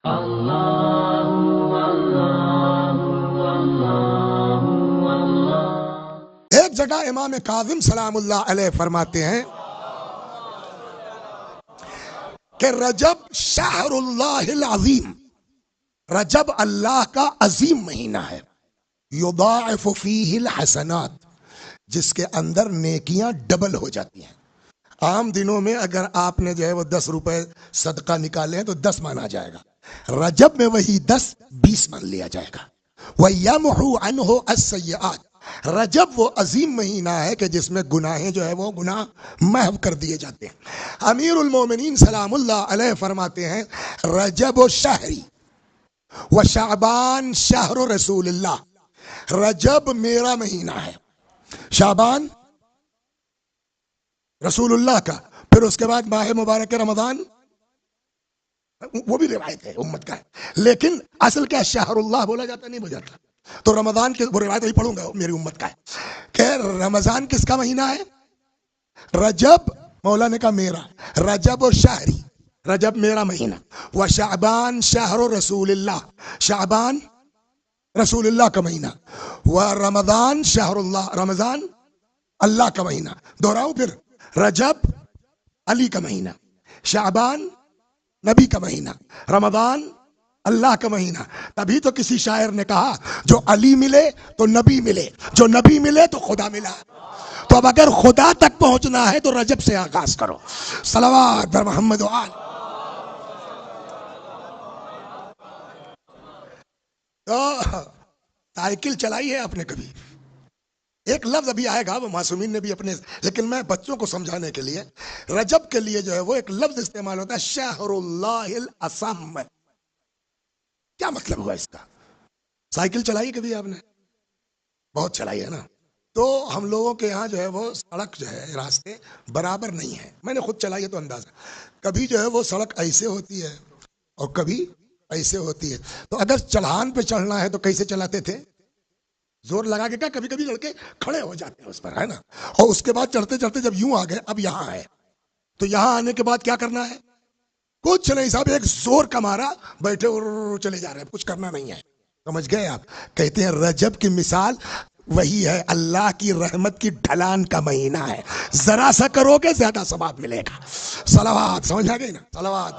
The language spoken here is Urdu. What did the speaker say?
ایک جگہ امام کاظم سلام اللہ علیہ فرماتے ہیں کہ رجب شہر اللہ العظیم، رجب اللہ کا عظیم مہینہ ہے، یضاعف فیہ الحسنات، جس کے اندر نیکیاں ڈبل ہو جاتی ہیں۔ عام دنوں میں اگر آپ نے جو ہے وہ 10 روپے صدقہ نکالے ہیں تو 10 مانا جائے گا، رجب میں وہی 10 20 مان لیا جائے گا۔ وَيَمْحُو عَنْهُ السَّيِّئَاتِ، رجب وہ عظیم مہینہ ہے کہ جس میں گناہیں جو ہے وہ گناہ محو کر دیے جاتے ہیں۔ امیر المومنین سلام اللہ علیہ فرماتے ہیں رجب و شہری و شعبان شہر رسول اللہ، رجب میرا مہینہ ہے، شعبان رسول اللہ کا، پھر اس کے بعد ماہ مبارک رمضان وہ بھی روایت ہے امت کا ہے، لیکن اصل کیا شہر اللہ بولا جاتا نہیں بولا جاتا، تو رمضان کی وہ روایت وہی پڑھوں گا میری امت کا ہے کہ رمضان کس کا مہینہ ہے؟ رجب مولا نے کہا میرا، رجب و شہری، رجب میرا مہینہ، و شعبان شہر رسول اللہ، شعبان رسول اللہ کا مہینہ، و رمضان شہر اللہ، رمضان اللہ کا مہینہ۔ دوہراؤں پھر، رجب علی کا مہینہ، شعبان نبی کا مہینہ، رمضان اللہ کا مہینہ۔ تبھی تو کسی شاعر نے کہا جو علی ملے تو نبی ملے، جو نبی ملے تو خدا ملا۔ تو اب اگر خدا تک پہنچنا ہے تو رجب سے آغاز کرو۔ صلوات بر محمد و آل۔ تو سائیکل چلائی ہے آپ نے کبھی؟ ایک لفظ ابھی آئے گا وہ معصومین نے بھی اپنے، لیکن میں بچوں کو سمجھانے کے لیے رجب کے لیے جو ہے وہ ایک لفظ استعمال ہوتا ہے شہر اللہ الاسم۔ کیا مطلب ہوا اس کا؟ سائیکل چلائی کبھی آپ نے؟ بہت چلائی ہے نا؟ تو ہم لوگوں کے یہاں جو ہے وہ سڑک جو ہے راستے برابر نہیں ہے، میں نے خود چلائی ہے تو اندازہ، کبھی جو ہے وہ سڑک ایسے ہوتی ہے اور کبھی ایسے ہوتی ہے، تو اگر چڑھان پہ چڑھنا ہے تو کیسے چلاتے تھے؟ زور لگا کے، کیا کبھی کبھی لڑکے کھڑے ہو جاتے ہیں اس پر، ہے نا، اور اس کے بعد چڑھتے چڑھتے جب یوں آ گئے اب یہاں ہے تو یہاں آنے کے بعد کیا کرنا ہے؟ کچھ نہیں صاحب، ایک زور کا مارا بیٹھے اور چلے جا رہے ہیں، کچھ کرنا نہیں ہے۔ سمجھ گئے آپ؟ کہتے ہیں رجب کی مثال وہی ہے، اللہ کی رحمت کی ڈھلان کا مہینہ ہے، ذرا سا کرو گے زیادہ ثواب ملے گا۔ صلوات، سمجھ آ گئی نا؟ صلوات